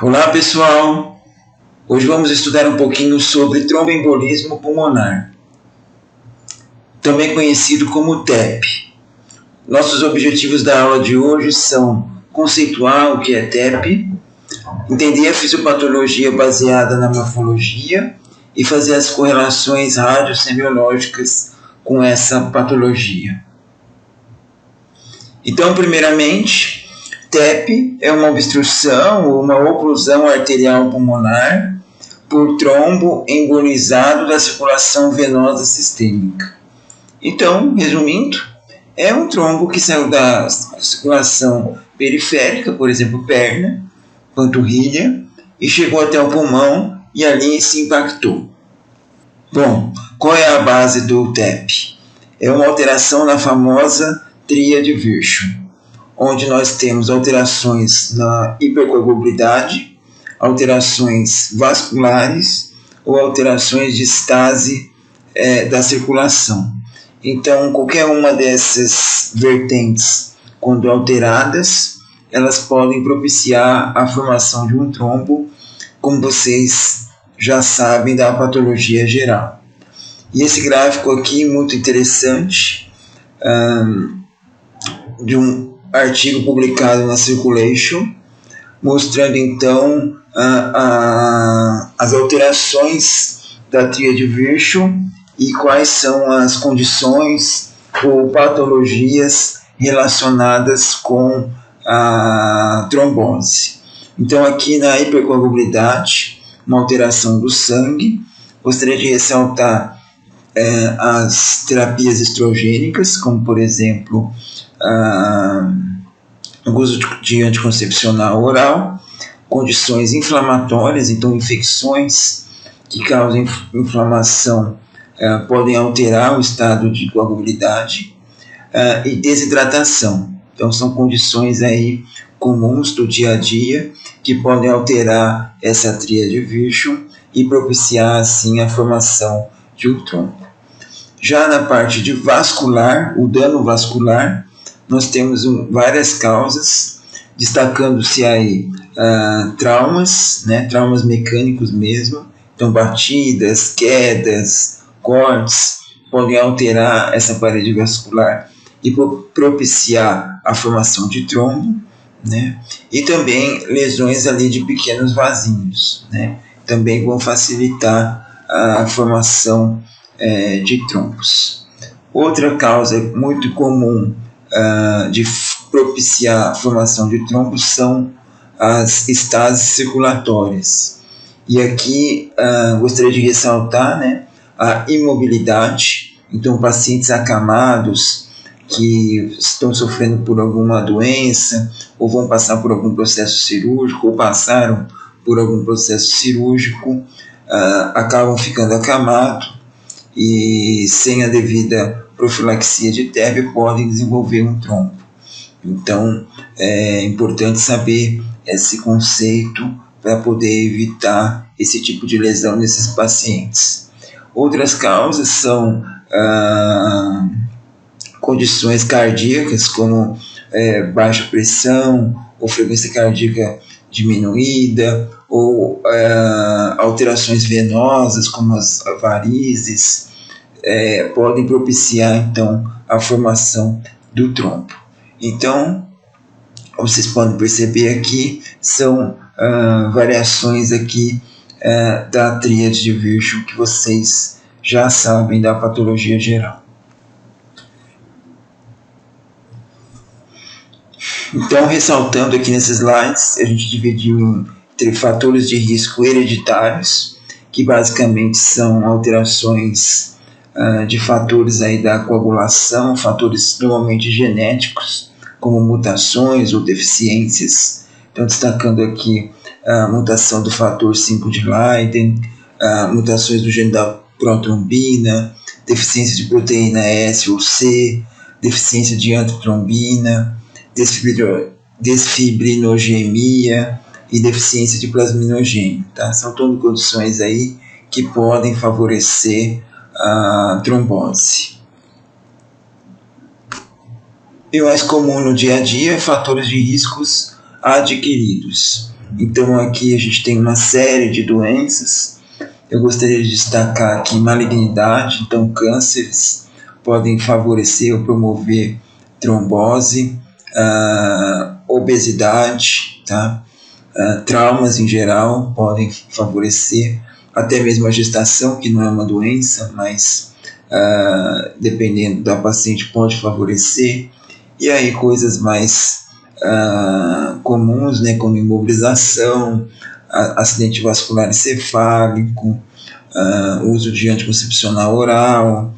Olá pessoal, hoje vamos estudar um pouquinho sobre tromboembolismo pulmonar, também conhecido como TEP. Nossos objetivos da aula de hoje são conceituar o que é TEP, entender a fisiopatologia baseada na morfologia e fazer as correlações radiosemiológicas com essa patologia. Então, primeiramente, TEP é uma obstrução ou uma oclusão arterial pulmonar por trombo embolizado da circulação venosa sistêmica. Então, resumindo, é um trombo que saiu da circulação periférica, por exemplo, perna, panturrilha, e chegou até o pulmão e ali se impactou. Bom, qual é a base do TEP? É uma alteração na famosa tríade Virchow, onde nós temos alterações na hipercoagulabilidade, alterações vasculares ou alterações de estase da circulação. Então, qualquer uma dessas vertentes, quando alteradas, elas podem propiciar a formação de um trombo, como vocês já sabem da patologia geral. E esse gráfico aqui, muito interessante, de um artigo publicado na Circulation, mostrando então as alterações da tríade Virchow e quais são as condições ou patologias relacionadas com a trombose. Então aqui na hipercoagulabilidade, uma alteração do sangue, gostaria de ressaltar as terapias estrogênicas, como por exemplo o uso de anticoncepcional oral, condições inflamatórias, então infecções que causam inflamação podem alterar o estado de coagulabilidade e desidratação. Então são condições aí comuns do dia a dia que podem alterar essa tríade Virchow e propiciar assim a formação de um trombo. Já na parte de vascular, o dano vascular, nós temos várias causas, destacando-se aí traumas, traumas mecânicos mesmo, então batidas, quedas, cortes, podem alterar essa parede vascular e propiciar a formação de trombo, e também lesões ali de pequenos vasinhos, também vão facilitar a formação de trombos. Outra causa muito comum de propiciar a formação de trombos são as estases circulatórias. E aqui gostaria de ressaltar a imobilidade. Então, pacientes acamados que estão sofrendo por alguma doença ou vão passar por algum processo cirúrgico ou passaram por algum processo cirúrgico acabam ficando acamados e sem a devida profilaxia de TEP podem desenvolver um trombo. Então é importante saber esse conceito para poder evitar esse tipo de lesão nesses pacientes. Outras causas são condições cardíacas como baixa pressão ou frequência cardíaca diminuída ou alterações venosas como as varizes podem propiciar então a formação do trombo. Então vocês podem perceber aqui são variações aqui da tríade de Virchow que vocês já sabem da patologia geral. Então, ressaltando aqui nesses slides, a gente dividiu entre fatores de risco hereditários, que basicamente são alterações de fatores aí da coagulação, fatores normalmente genéticos, como mutações ou deficiências. Então, destacando aqui a mutação do fator 5 de Leiden, mutações do gene da protrombina, deficiência de proteína S ou C, deficiência de antitrombina, desfibrinogemia e deficiência de plasminogênio. São todas condições aí que podem favorecer a trombose. E o mais comum no dia a dia é fatores de riscos adquiridos. Então aqui a gente tem uma série de doenças. Eu gostaria de destacar aqui malignidade, então cânceres podem favorecer ou promover trombose, obesidade, tá? Traumas em geral podem favorecer, até mesmo a gestação, que não é uma doença, mas dependendo da paciente pode favorecer. E aí coisas mais comuns, né, como imobilização, acidente vascular encefálico, uso de anticoncepcional oral,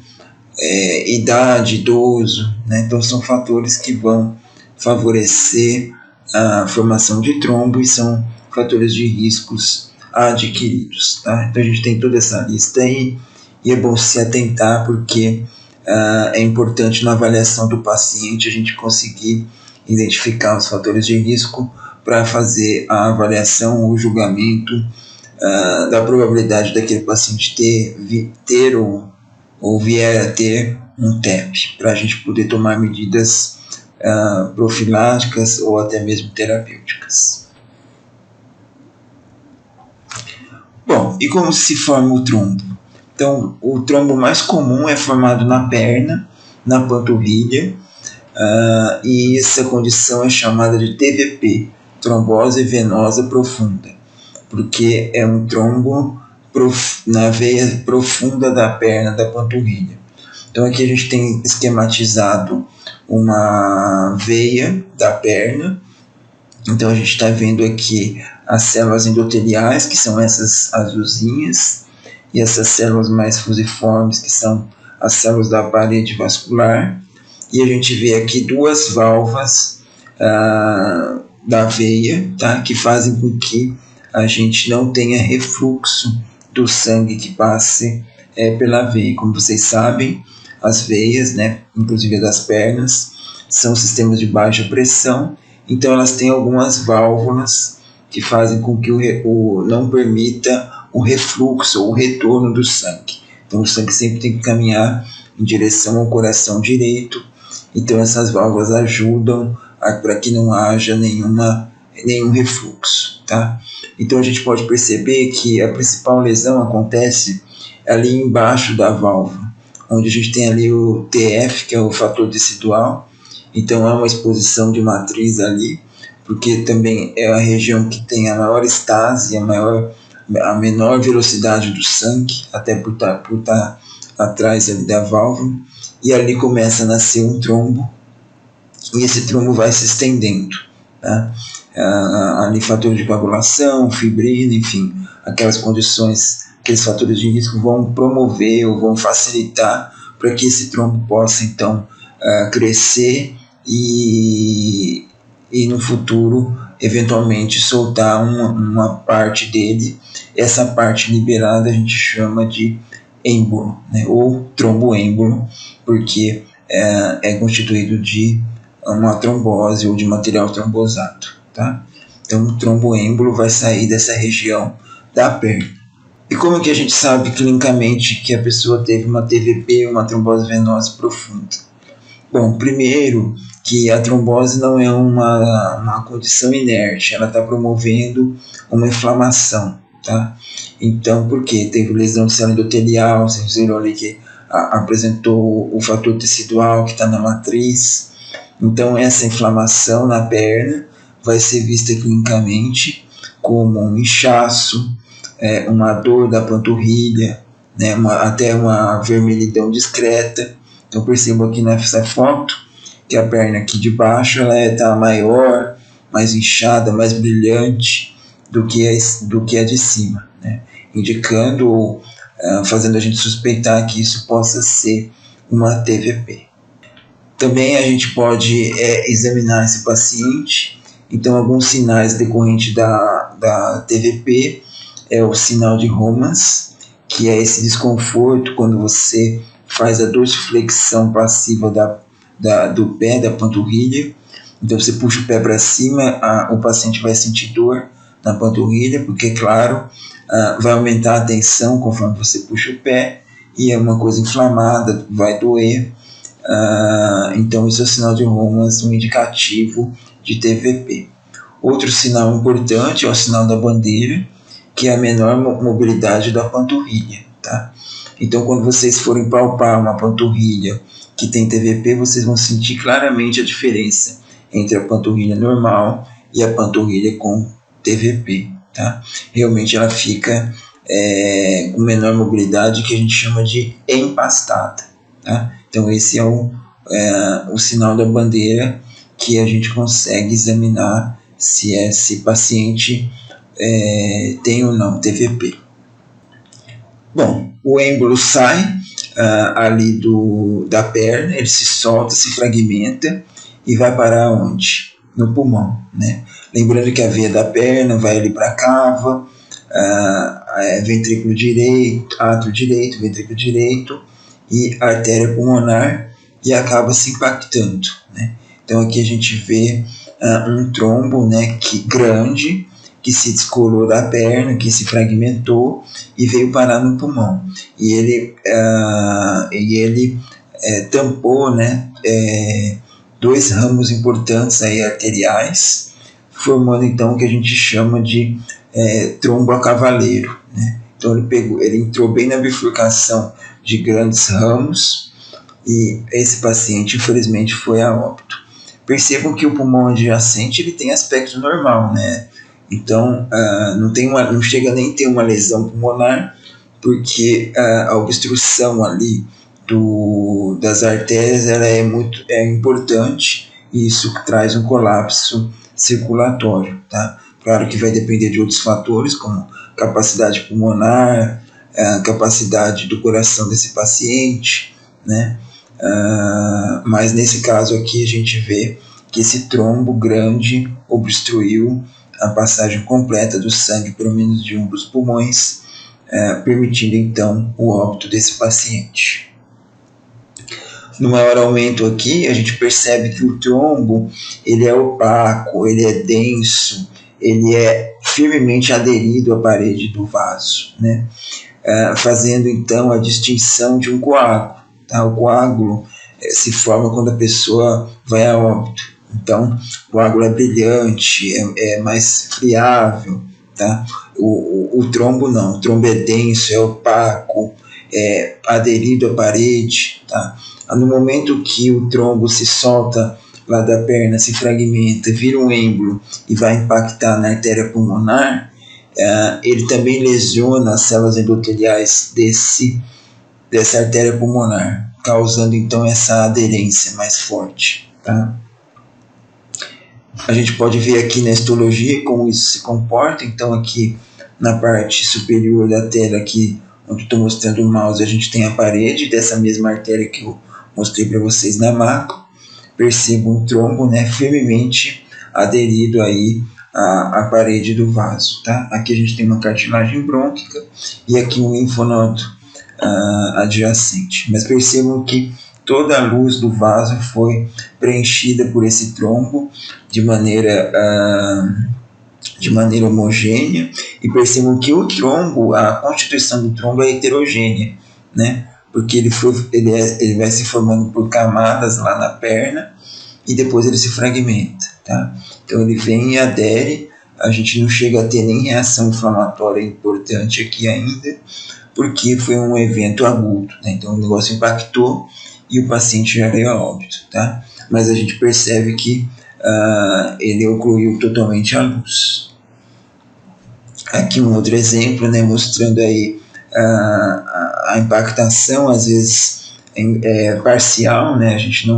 idade, idoso, né? Então são fatores que vão favorecer a formação de trombo e são fatores de riscos adquiridos, tá? Então a gente tem toda essa lista aí e é bom se atentar porque é importante na avaliação do paciente a gente conseguir identificar os fatores de risco para fazer a avaliação ou julgamento da probabilidade daquele paciente ter ou vier a ter um TEP, para a gente poder tomar medidas profiláticas ou até mesmo terapêuticas. Bom, e como se forma o trombo? Então, o trombo mais comum é formado na perna, na panturrilha, e essa condição é chamada de TVP, trombose venosa profunda, porque é um trombo na veia profunda da perna, da panturrilha. Então aqui a gente tem esquematizado uma veia da perna. Então a gente está vendo aqui as células endoteliais, que são essas azulzinhas, e essas células mais fusiformes, que são as células da parede vascular. E a gente vê aqui duas válvulas da veia, tá, que fazem com que a gente não tenha refluxo do sangue que passe pela veia. Como vocês sabem, as veias, né, inclusive das pernas, são sistemas de baixa pressão, então elas têm algumas válvulas que fazem com que não permita o refluxo ou o retorno do sangue. Então o sangue sempre tem que caminhar em direção ao coração direito, então essas válvulas ajudam para que não haja nenhum refluxo, tá? Então a gente pode perceber que a principal lesão acontece ali embaixo da válvula, onde a gente tem ali o TF, que é o fator tecidual. Então há uma exposição de matriz ali, porque também é a região que tem a maior estase, a menor velocidade do sangue, até por estar atrás ali da válvula, e ali começa a nascer um trombo, e esse trombo vai se estendendo, tá? Ali fatores de coagulação, fibrina, enfim, aquelas condições, aqueles fatores de risco vão promover ou vão facilitar para que esse trombo possa então crescer e no futuro eventualmente soltar uma parte dele. Essa parte liberada a gente chama de êmbolo, né, ou tromboêmbolo, porque é constituído de uma trombose ou de material trombosado, tá? Então o tromboêmbolo vai sair dessa região da perna. E como que a gente sabe clinicamente que a pessoa teve uma TVP, uma trombose venosa profunda? Bom, primeiro que a trombose não é uma condição inerte, ela está promovendo uma inflamação, tá? Então, por quê? Teve lesão de célula endotelial, vocês viram ali que apresentou o fator tecidual que está na matriz. Então, essa inflamação na perna vai ser vista clinicamente como um inchaço, uma dor da panturrilha, né, até uma vermelhidão discreta. Então, percebo aqui nessa foto que a perna aqui de baixo está maior, mais inchada, mais brilhante do que a de cima, né, indicando ou fazendo a gente suspeitar que isso possa ser uma TVP. Também a gente pode examinar esse paciente. Então, alguns sinais decorrentes da TVP é o sinal de Romans, que é esse desconforto quando você faz a dorsiflexão passiva do pé, da panturrilha. Então, você puxa o pé para cima, o paciente vai sentir dor na panturrilha, porque, claro, vai aumentar a tensão conforme você puxa o pé, e é uma coisa inflamada, vai doer. Então, isso é o sinal de Romans, um indicativo de TVP. Outro sinal importante é o sinal da bandeira, que é a menor mobilidade da panturrilha, tá? Então, quando vocês forem palpar uma panturrilha que tem TVP, vocês vão sentir claramente a diferença entre a panturrilha normal e a panturrilha com TVP, tá? Realmente ela fica com menor mobilidade, que a gente chama de empastada, tá? Então, esse é o sinal da bandeira, que a gente consegue examinar se esse paciente tem ou não TVP. Bom, o êmbolo sai ali da perna, ele se solta, se fragmenta e vai parar onde? No pulmão, né? Lembrando que a veia da perna vai ali para a cava, ventrículo direito, átrio direito, ventrículo direito e artéria pulmonar, e acaba se impactando, né? Então aqui a gente vê um trombo, né, grande, que se descolou da perna, que se fragmentou e veio parar no pulmão. E ele tampou, né, dois ramos importantes aí arteriais, formando então o que a gente chama de trombo a cavaleiro, né? Então ele entrou bem na bifurcação de grandes ramos, e esse paciente infelizmente foi a óbito. Percebam que o pulmão adjacente ele tem aspecto normal, né? Então não chega nem a ter uma lesão pulmonar, porque a obstrução ali das artérias ela é importante, e isso traz um colapso circulatório, tá? Claro que vai depender de outros fatores, como capacidade pulmonar, capacidade do coração desse paciente, né? Mas nesse caso aqui a gente vê que esse trombo grande obstruiu a passagem completa do sangue pelo menos de um dos pulmões, permitindo então o óbito desse paciente. No maior aumento aqui, a gente percebe que o trombo ele é opaco, ele é denso, ele é firmemente aderido à parede do vaso, né? Fazendo então a distinção de um coágulo, tá? O coágulo se forma quando a pessoa vai a óbito. Então, o coágulo é brilhante, é mais friável, tá? O trombo não, o trombo é denso, é opaco, é aderido à parede, tá? No momento que o trombo se solta lá da perna, se fragmenta, vira um êmbolo e vai impactar na artéria pulmonar, ele também lesiona as células endoteliais dessa artéria pulmonar, causando então essa aderência mais forte, tá? A gente pode ver aqui na histologia como isso se comporta. Então aqui na parte superior da tela, aqui onde estou mostrando o mouse, a gente tem a parede dessa mesma artéria que eu mostrei para vocês na macro. Percebam um trombo, né, firmemente aderido aí à parede do vaso, tá? Aqui a gente tem uma cartilagem brônquica e aqui um linfonodo adjacente. Mas percebam que toda a luz do vaso foi preenchida por esse trombo de maneira homogênea, e percebam que o trombo, a constituição do trombo é heterogênea, né? Porque ele vai se formando por camadas lá na perna e depois ele se fragmenta, tá? Então ele vem e adere, a gente não chega a ter nem reação inflamatória importante aqui ainda, porque foi um evento agudo, né? Então o negócio impactou e o paciente já veio a óbito, tá? Mas a gente percebe que ele ocluiu totalmente a luz. Aqui um outro exemplo, né, mostrando aí a impactação, às vezes parcial, né? A gente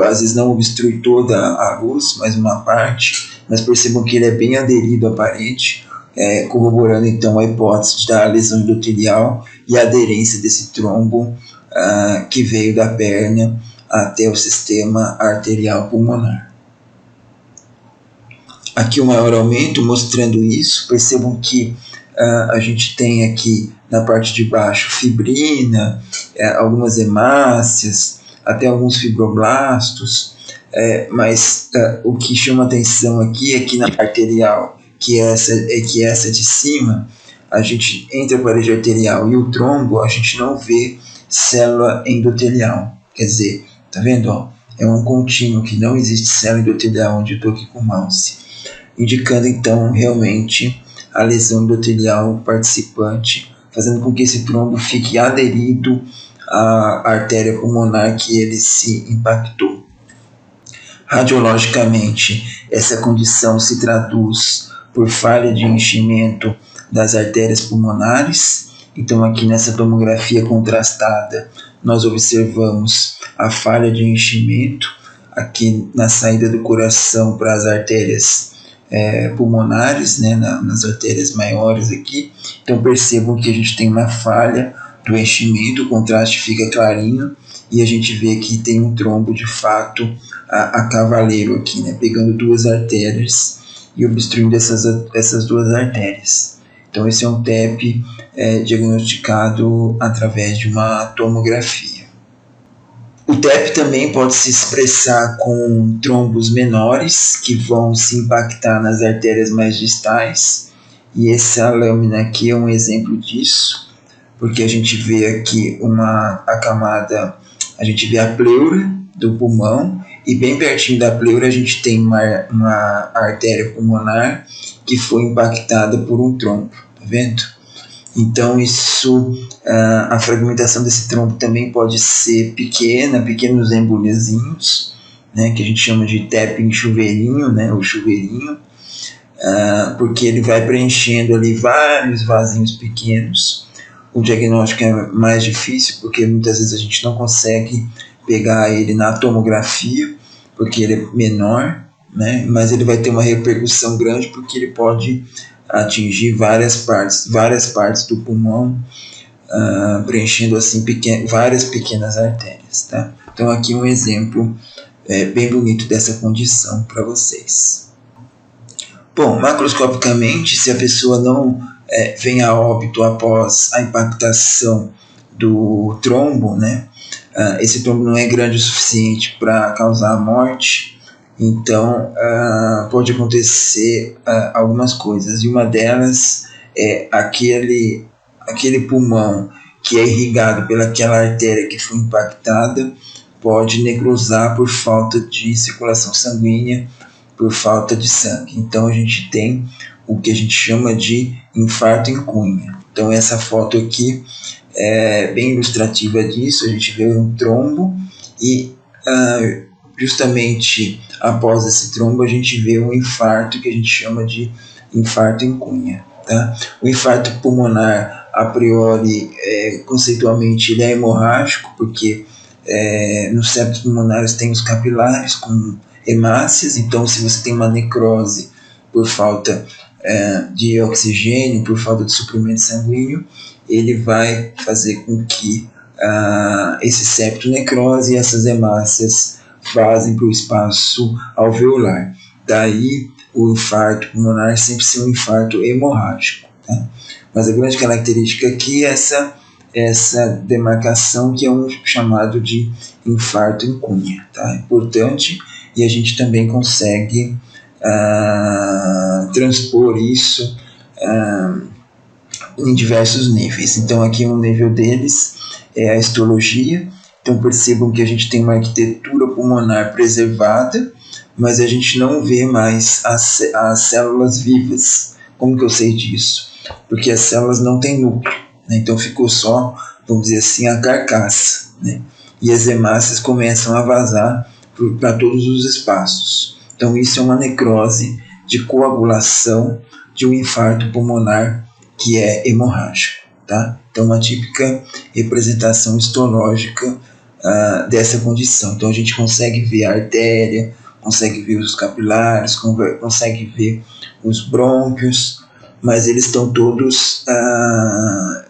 às vezes não obstrui toda a luz, mas uma parte, mas percebam que ele é bem aderido à parede, corroborando então a hipótese da lesão endotelial e a aderência desse trombo que veio da perna até o sistema arterial pulmonar. Aqui o maior aumento mostrando isso. Percebam que a gente tem aqui na parte de baixo fibrina, algumas hemácias, até alguns fibroblastos, mas o que chama atenção aqui é que na arterial, que é essa de cima, a gente, entre a parede arterial e o trombo, a gente não vê célula endotelial. Quer dizer, tá vendo? Ó, é um contínuo que não existe célula endotelial onde eu estou aqui com o mouse. indicando então realmente a lesão endotelial participante, fazendo com que esse trombo fique aderido à artéria pulmonar que ele se impactou. Radiologicamente, essa condição se traduz por falha de enchimento das artérias pulmonares. Então, aqui nessa tomografia contrastada, nós observamos a falha de enchimento aqui na saída do coração para as artérias pulmonares, né, nas artérias maiores aqui. Então, percebam que a gente tem uma falha do enchimento, o contraste fica clarinho e a gente vê que tem um trombo de fato a cavaleiro aqui, né, pegando duas artérias e obstruindo essas duas artérias. Então esse é um TEP diagnosticado através de uma tomografia. O TEP também pode se expressar com trombos menores que vão se impactar nas artérias mais distais, e essa lâmina aqui é um exemplo disso, porque a gente vê aqui a camada, a gente vê a pleura do pulmão, e bem pertinho da pleura a gente tem uma artéria pulmonar que foi impactada por um trombo, tá vendo? Então a fragmentação desse trombo também pode ser pequena, pequenos emboliazinhos, né, que a gente chama de TEP em chuveirinho, né, ou chuveirinho, porque ele vai preenchendo ali vários vasinhos pequenos. O diagnóstico é mais difícil porque muitas vezes a gente não consegue pegar ele na tomografia, porque ele é menor, né? Mas ele vai ter uma repercussão grande porque ele pode atingir várias partes do pulmão, preenchendo assim várias pequenas artérias, tá? Então aqui um exemplo bem bonito dessa condição para vocês. Bom, macroscopicamente, se a pessoa não vem a óbito após a impactação do trombo, né? Esse trombo não é grande o suficiente para causar a morte, então pode acontecer algumas coisas, e uma delas é aquele pulmão que é irrigado pelaquela artéria que foi impactada pode necrosar por falta de circulação sanguínea, por falta de sangue. Então a gente tem o que a gente chama de infarto em cunha. Então essa foto aqui é bem ilustrativa disso. A gente vê um trombo e justamente após esse trombo a gente vê um infarto que a gente chama de infarto em cunha, tá? O infarto pulmonar, a priori, conceitualmente, ele é hemorrágico, porque nos septos pulmonares tem os capilares com hemácias. Então se você tem uma necrose por falta de oxigênio, por falta de suprimento sanguíneo, ele vai fazer com que esse septo necrose e essas hemácias vazem para o espaço alveolar. Daí o infarto pulmonar sempre ser um infarto hemorrágico, tá? Mas a grande característica aqui é essa demarcação, que é um chamado de infarto em cunha, tá? É importante, e a gente também consegue transpor isso em diversos níveis. Então aqui um nível deles é a histologia. Então percebam que a gente tem uma arquitetura pulmonar preservada, mas a gente não vê mais as células vivas. Como que eu sei disso? Porque as células não têm núcleo, né? Então ficou só, vamos dizer assim, a carcaça, né? E as hemácias começam a vazar para todos os espaços. Então isso é uma necrose de coagulação de um infarto pulmonar que é hemorrágico, tá? Então uma típica representação histológica dessa condição. Então a gente consegue ver a artéria, consegue ver os capilares, consegue ver os brônquios, mas eles estão todos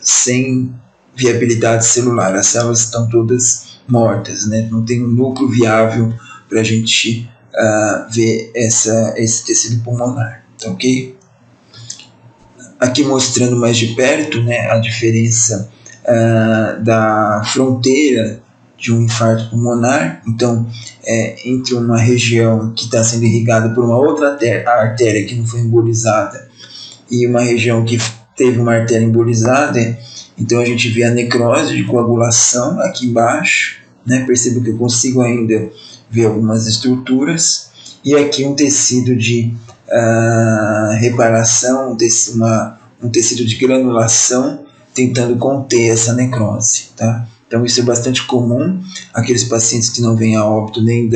sem viabilidade celular. As células estão todas mortas, né? Não tem um núcleo viável para a gente ver esse tecido pulmonar, tá ok? Aqui mostrando mais de perto, né, a diferença da fronteira de um infarto pulmonar. Então, entre uma região que está sendo irrigada por uma outra artéria que não foi embolizada e uma região que teve uma artéria embolizada, então a gente vê a necrose de coagulação aqui embaixo, né? Perceba que eu consigo ainda ver algumas estruturas, e aqui um tecido de reparação, um tecido de granulação, tentando conter essa necrose. Tá? Então isso é bastante comum, aqueles pacientes que não vêm a óbito nem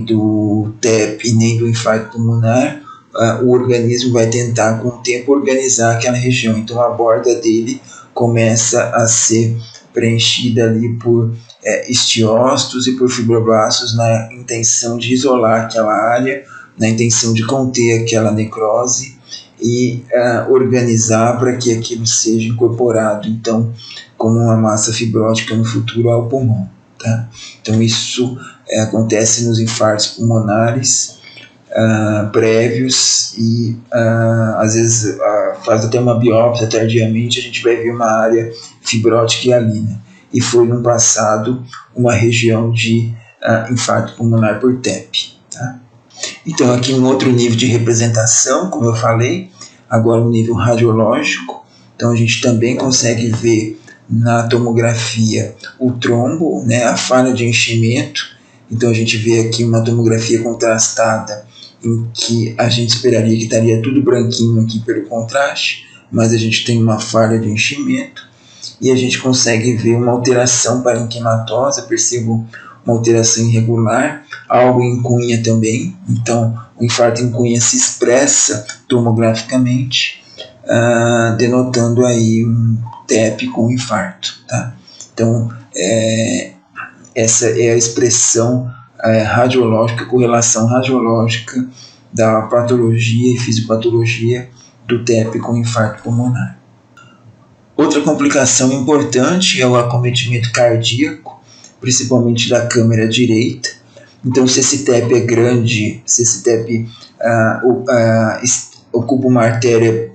do TEP, nem do infarto pulmonar, o organismo vai tentar com o tempo organizar aquela região, então a borda dele começa a ser preenchida ali por estiócitos e por fibroblastos na intenção de isolar aquela área, na intenção de conter aquela necrose e organizar para que aquilo seja incorporado, então, como uma massa fibrótica no futuro ao pulmão. Tá? Então isso acontece nos infartos pulmonares prévios e às vezes faz até uma biópsia tardiamente, a gente vai ver uma área fibrótica ali, né? E foi no passado uma região de infarto pulmonar por TEP. Tá? Então aqui um outro nível de representação, como eu falei, agora um nível radiológico, então a gente também consegue ver na tomografia o trombo, né, a falha de enchimento, então a gente vê aqui uma tomografia contrastada em que a gente esperaria que estaria tudo branquinho aqui pelo contraste, mas a gente tem uma falha de enchimento e a gente consegue ver uma alteração parenquimatosa, percebo uma alteração irregular, algo em cunha também, então o infarto em cunha se expressa tomograficamente, denotando aí um TEP com infarto. Tá? Então essa é a expressão radiológica, correlação radiológica da patologia e fisiopatologia do TEP com infarto pulmonar. Outra complicação importante é o acometimento cardíaco, principalmente da câmara direita. Então, se esse TEP é grande, se esse TEP ocupa uma artéria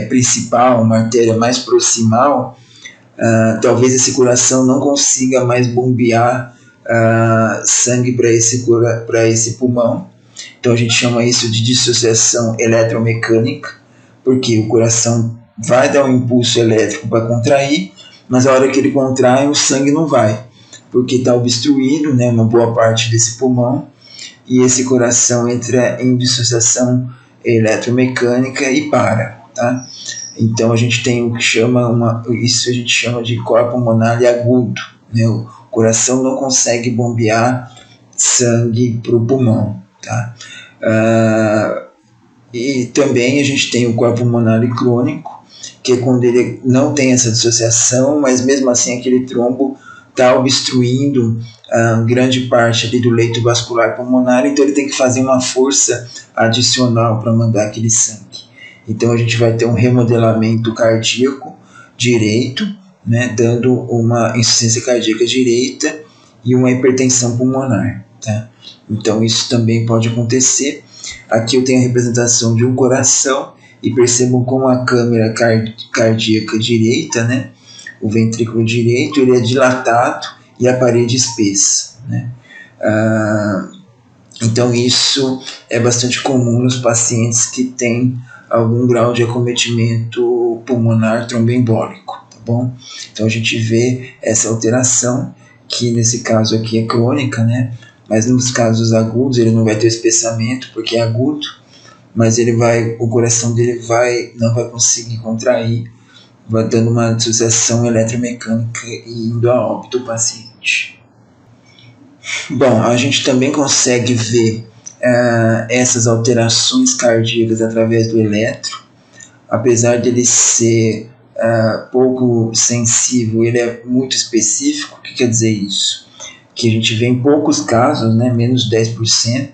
principal, uma artéria mais proximal, talvez esse coração não consiga mais bombear sangue para esse pulmão. Então a gente chama isso de dissociação eletromecânica, porque o coração vai dar um impulso elétrico para contrair, mas a hora que ele contrai o sangue não vai, porque está obstruído, né, uma boa parte desse pulmão, e esse coração entra em dissociação eletromecânica e para. Tá? Então a gente tem o que isso a gente chama de cor pulmonar agudo, né? O coração não consegue bombear sangue para o pulmão. Tá? E também a gente tem o cor pulmonar crônico, que é quando ele não tem essa dissociação, mas mesmo assim aquele trombo está obstruindo grande parte ali do leito vascular pulmonar, então ele tem que fazer uma força adicional para mandar aquele sangue. Então a gente vai ter um remodelamento cardíaco direito, né, dando uma insuficiência cardíaca direita e uma hipertensão pulmonar. Tá? Então isso também pode acontecer. Aqui eu tenho a representação de um coração e percebam como a câmara cardíaca direita, né, o ventrículo direito, ele é dilatado e a parede espessa. Né? Então isso é bastante comum nos pacientes que têm algum grau de acometimento pulmonar tromboembólico. Tá bom? Então a gente vê essa alteração, que nesse caso aqui é crônica, né? Mas nos casos agudos ele não vai ter espessamento porque é agudo, mas o coração dele não vai conseguir contrair, vai dando uma dissociação eletromecânica e indo a óbito o paciente. Bom, a gente também consegue ver essas alterações cardíacas através do eletro, apesar dele ser pouco sensível, ele é muito específico. O que quer dizer isso? Que a gente vê em poucos casos, né, menos 10%,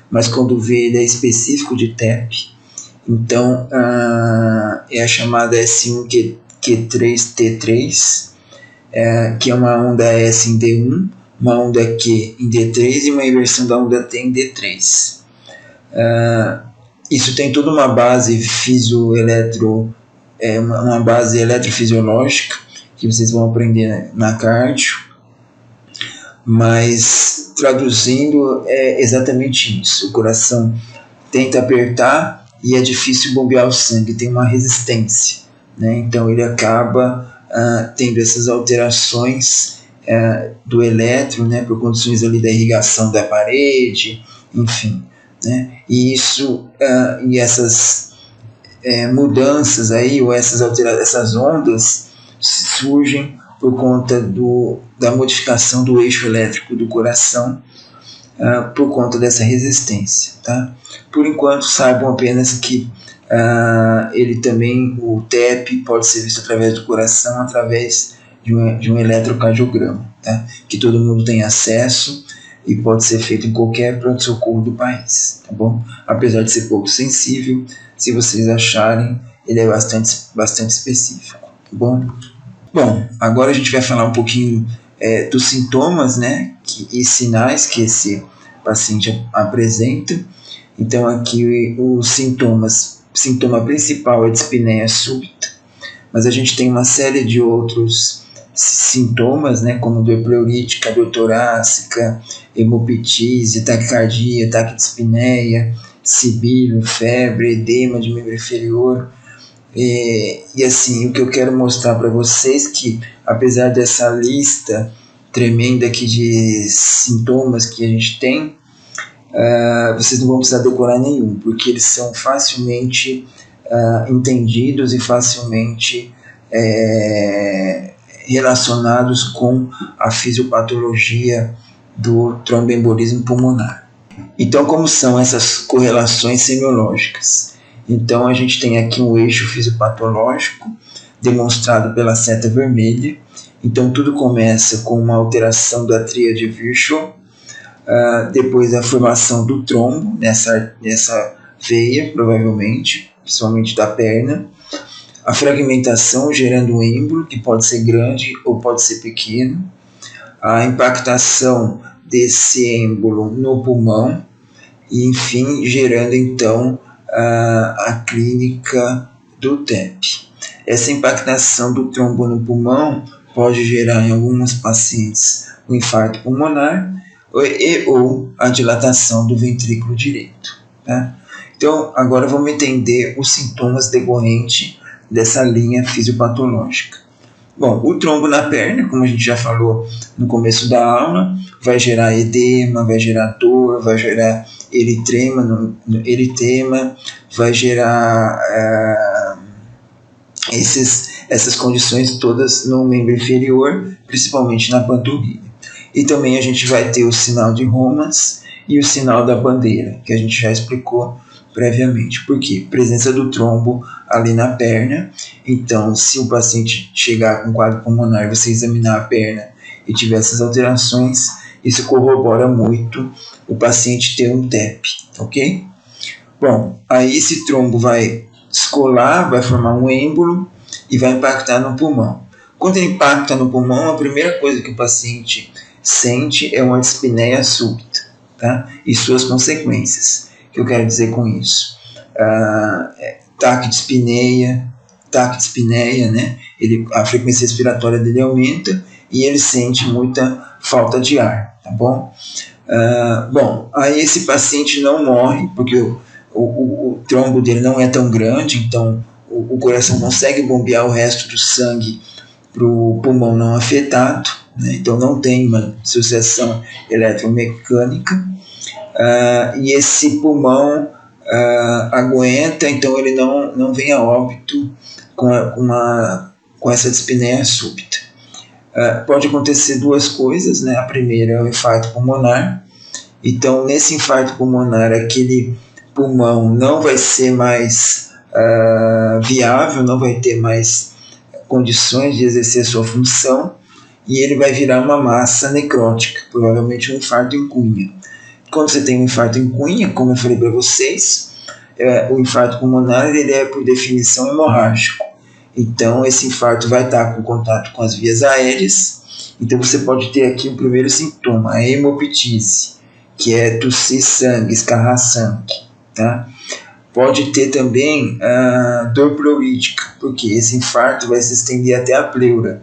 mas quando vê ele é específico de TEP. Então é a chamada S1Q3T3, que é uma onda S em D1, uma onda Q em D3 e uma inversão da onda T em D3. Isso tem toda uma base uma base eletrofisiológica que vocês vão aprender na cardio, mas traduzindo é exatamente isso. O coração tenta apertar e é difícil bombear o sangue, tem uma resistência, né? Então ele acaba tendo essas alterações do eletro, né, por condições ali da irrigação da parede, enfim, né? E isso e essas mudanças aí, ou essas ondas surgem por conta da modificação do eixo elétrico do coração, por conta dessa resistência, tá? Por enquanto, saibam apenas que ele também, o TEP, pode ser visto através do coração, através de um eletrocardiograma, tá? Que todo mundo tem acesso e pode ser feito em qualquer pronto-socorro do país, tá bom? Apesar de ser pouco sensível, se vocês acharem, ele é bastante específico, tá bom? Bom, agora a gente vai falar um pouquinho dos sintomas, né, e sinais que esse paciente apresenta. Então aqui os sintoma principal é dispneia súbita, mas a gente tem uma série de outros sintomas, né, como dor pleurítica, dor torácica, hemoptise, taquicardia, taquidispneia, sibilo, febre, edema de membro inferior. E assim, o que eu quero mostrar para vocês que, apesar dessa lista tremenda aqui de sintomas que a gente tem, vocês não vão precisar decorar nenhum, porque eles são facilmente entendidos e facilmente relacionados com a fisiopatologia do tromboembolismo pulmonar. Então, como são essas correlações semiológicas? Então, a gente tem aqui um eixo fisiopatológico demonstrado pela seta vermelha. Então, tudo começa com uma alteração da tríade Virchow, depois a formação do trombo nessa veia, provavelmente, principalmente da perna, a fragmentação gerando um êmbolo, que pode ser grande ou pode ser pequeno, a impactação desse êmbolo no pulmão e, enfim, gerando então a clínica do TEP. Essa impactação do trombo no pulmão pode gerar em alguns pacientes um infarto pulmonar ou a dilatação do ventrículo direito, tá? Então, agora vamos entender os sintomas decorrentes dessa linha fisiopatológica. Bom, o trombo na perna, como a gente já falou no começo da aula, vai gerar edema, vai gerar dor, vai gerar eritema, vai gerar essas condições todas no membro inferior, principalmente na panturrilha. E também a gente vai ter o sinal de Romans e o sinal da bandeira, que a gente já explicou previamente. Por quê? Presença do trombo ali na perna. Então, se o paciente chegar com quadro pulmonar, você examinar a perna e tiver essas alterações, isso corrobora muito o paciente ter um TEP, ok? Bom, aí esse trombo vai descolar, vai formar um êmbolo e vai impactar no pulmão. Quando ele impacta no pulmão, a primeira coisa que o paciente sente é uma dispneia súbita, tá? E suas consequências. O que eu quero dizer com isso? Taquidispneia, né? A frequência respiratória dele aumenta e ele sente muita falta de ar, tá bom? Bom, aí esse paciente não morre, porque o trombo dele não é tão grande, então o coração consegue bombear o resto do sangue para o pulmão não afetado, né? Então não tem uma dissociação eletromecânica, e esse pulmão aguenta, então ele não vem a óbito com essa dispneia súbita. Pode acontecer duas coisas, né? A primeira é o infarto pulmonar. Então, nesse infarto pulmonar, aquele pulmão não vai ser mais viável, não vai ter mais condições de exercer a sua função e ele vai virar uma massa necrótica, provavelmente um infarto em cunha. Quando você tem um infarto em cunha, como eu falei para vocês, o infarto pulmonar ele é, por definição, hemorrágico. Então, esse infarto vai estar com contato com as vias aéreas. Então, você pode ter aqui o primeiro sintoma, a hemoptise, que é tossir sangue, escarrar sangue, tá? Pode ter também dor pleurítica, porque esse infarto vai se estender até a pleura.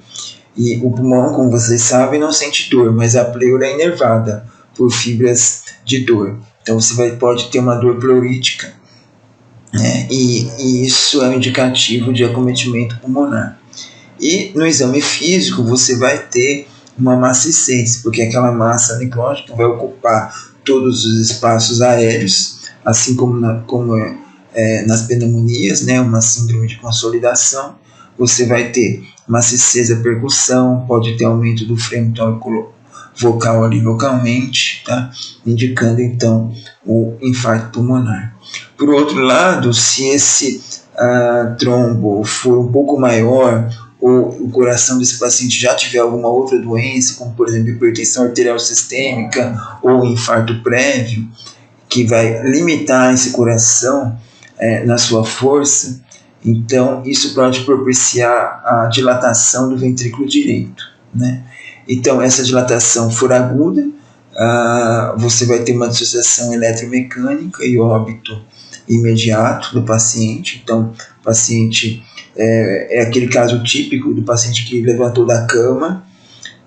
E o pulmão, como vocês sabem, não sente dor, mas a pleura é inervada por fibras de dor. Então, você pode ter uma dor pleurítica, né? E isso é um indicativo de acometimento pulmonar. E no exame físico, você vai ter uma maciçez, porque aquela massa necrótica vai ocupar todos os espaços aéreos, assim como, nas pneumonias, né, uma síndrome de consolidação, você vai ter macieza percussão, pode ter aumento do frame tônico vocal ali localmente, tá? Indicando então o infarto pulmonar. Por outro lado, se esse trombo for um pouco maior, ou o coração desse paciente já tiver alguma outra doença, como por exemplo hipertensão arterial sistêmica ou infarto prévio, que vai limitar esse coração na sua força, então isso pode propiciar a dilatação do ventrículo direito, né? Então, essa dilatação for aguda, você vai ter uma dissociação eletromecânica e óbito imediato do paciente. Então, o paciente é aquele caso típico do paciente que levantou da cama,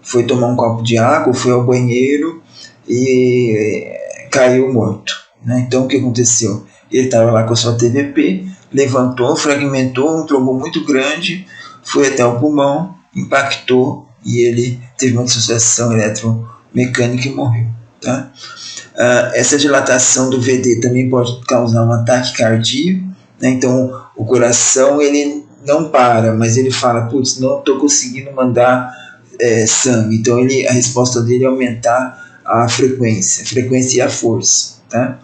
foi tomar um copo de água, foi ao banheiro e caiu morto, né? Então, o que aconteceu? Ele estava lá com a sua TVP, levantou, fragmentou um trombo muito grande, foi até o pulmão, impactou e ele teve uma dissociação eletromecânica e morreu, tá? Essa dilatação do VD também pode causar um ataque cardíaco, né? Então o coração ele não para, mas ele fala, putz, não estou conseguindo mandar sangue, então a resposta dele é aumentar a frequência e a força, tá?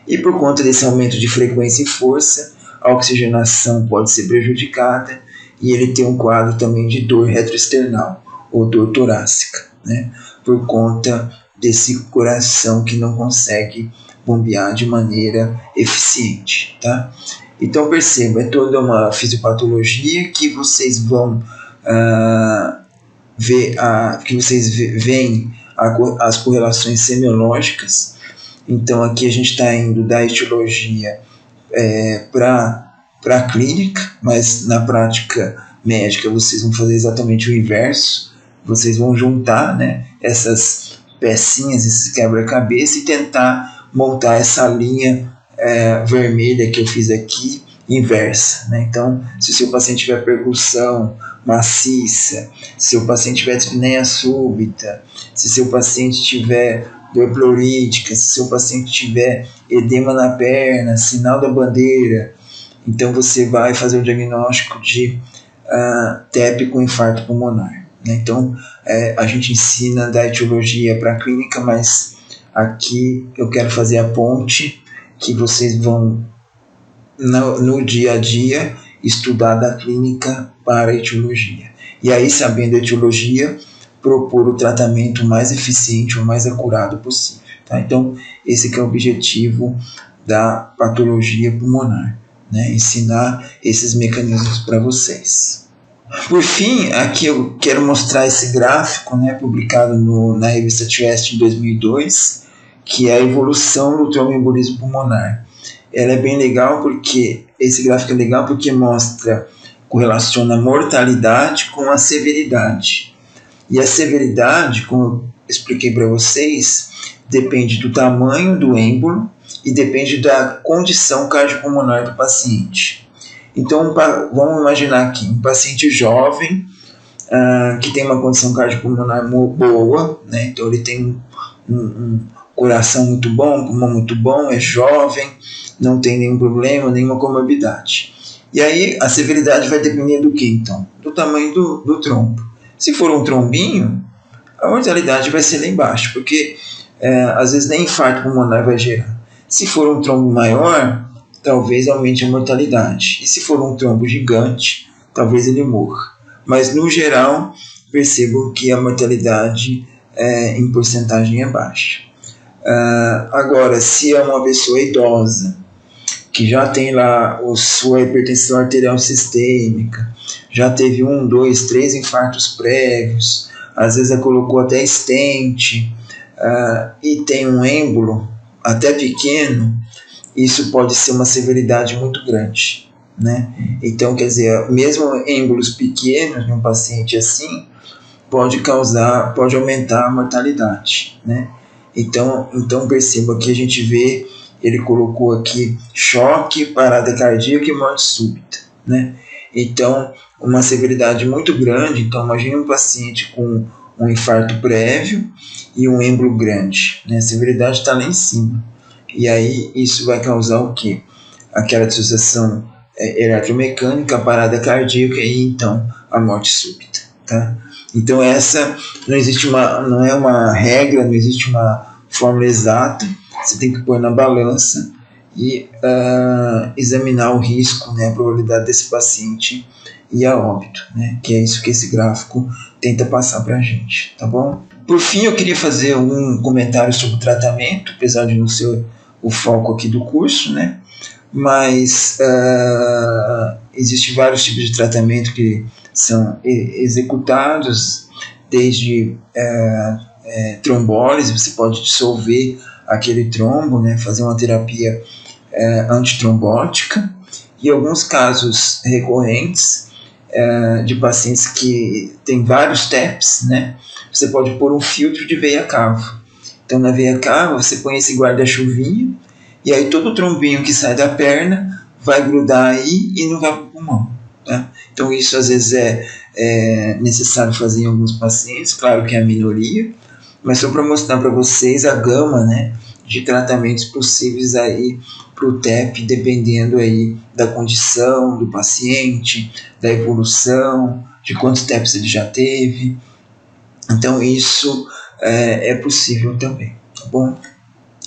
E por conta desse aumento de frequência e força, a oxigenação pode ser prejudicada e ele tem um quadro também de dor retroesternal ou dor torácica, né? Por conta desse coração que não consegue bombear de maneira eficiente, tá? Então perceba, é toda uma fisiopatologia que vocês vão ver, que vocês veem as correlações semiológicas. Então aqui a gente está indo da etiologia para a clínica, mas na prática médica vocês vão fazer exatamente o inverso. Vocês vão juntar, né, essas pecinhas, esses quebra-cabeça e tentar montar essa linha vermelha que eu fiz aqui, inversa, né? Então, se o seu paciente tiver percussão maciça, se seu paciente tiver dispneia súbita, se seu paciente tiver dor pleurítica, se seu paciente tiver edema na perna, sinal da bandeira, então você vai fazer o diagnóstico de TEP com infarto pulmonar, né? Então a gente ensina da etiologia para a clínica, mas aqui eu quero fazer a ponte que vocês vão no dia a dia estudar da clínica para a etiologia. E aí, sabendo a etiologia, propor o tratamento mais eficiente ou mais acurado possível, tá? Então, esse que é o objetivo da patologia pulmonar, né? Ensinar esses mecanismos para vocês. Por fim, aqui eu quero mostrar esse gráfico, né, publicado na revista Chest em 2002, que é a evolução do tromboembolismo pulmonar. Ela é bem legal porque esse gráfico é legal porque correlaciona a mortalidade com a severidade. E a severidade, como eu expliquei para vocês, depende do tamanho do êmbolo e depende da condição cardiopulmonar do paciente. Então, vamos imaginar aqui um paciente jovem que tem uma condição cardiopulmonar boa, né? Então ele tem um coração muito bom, um pulmão muito bom, é jovem, não tem nenhum problema, nenhuma comorbidade. E aí a severidade vai depender do que então? Do tamanho do trombo. Se for um trombinho, a mortalidade vai ser lá embaixo, porque às vezes nem infarto pulmonar vai gerar. Se for um trombo maior, talvez aumente a mortalidade. E se for um trombo gigante, talvez ele morra. Mas no geral, percebam que a mortalidade em porcentagem é baixa. Agora, se é uma pessoa idosa, que já tem lá sua hipertensão arterial sistêmica, já teve 1, 2, 3 infartos prévios, às vezes colocou até stent, e tem um êmbolo até pequeno, isso pode ser uma severidade muito grande, né? Então, quer dizer, mesmo êmbolos pequenos em um paciente assim, pode aumentar a mortalidade, né? Então perceba que a gente vê, ele colocou aqui choque, parada cardíaca e morte súbita, né? Então, uma severidade muito grande. Então, imagine um paciente com um infarto prévio e um êmbolo grande, né? A severidade está lá em cima. e aí isso vai causar o quê? Aquela dissociação eletromecânica, a parada cardíaca e então a morte súbita, tá? Então essa não é uma regra, não existe uma fórmula exata, você tem que pôr na balança e examinar o risco, né, a probabilidade desse paciente ir a óbito, né, que é isso que esse gráfico tenta passar para a gente, tá bom? Por fim, eu queria fazer um comentário sobre o tratamento, apesar de não ser o foco aqui do curso, né, mas existem vários tipos de tratamento que são executados, desde trombólise, você pode dissolver aquele trombo, né, fazer uma terapia antitrombótica, e alguns casos recorrentes de pacientes que têm vários TEPs, né, você pode pôr um filtro de veia cava. Então na veia cava você põe esse guarda-chuvinha, e aí todo o trombinho que sai da perna vai grudar aí e não vai para o pulmão, tá? Então isso às vezes é necessário fazer em alguns pacientes, claro que é a minoria, mas só para mostrar para vocês a gama, né, de tratamentos possíveis aí para o TEP, dependendo aí da condição do paciente, da evolução, de quantos TEPs ele já teve. Então isso é possível também, tá bom?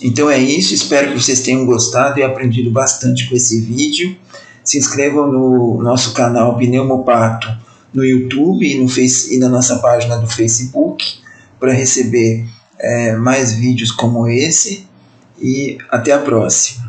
Então é isso, espero que vocês tenham gostado e aprendido bastante com esse vídeo. Se inscrevam no nosso canal Pneumopato no YouTube e na nossa página do Facebook para receber mais vídeos como esse, e até a próxima.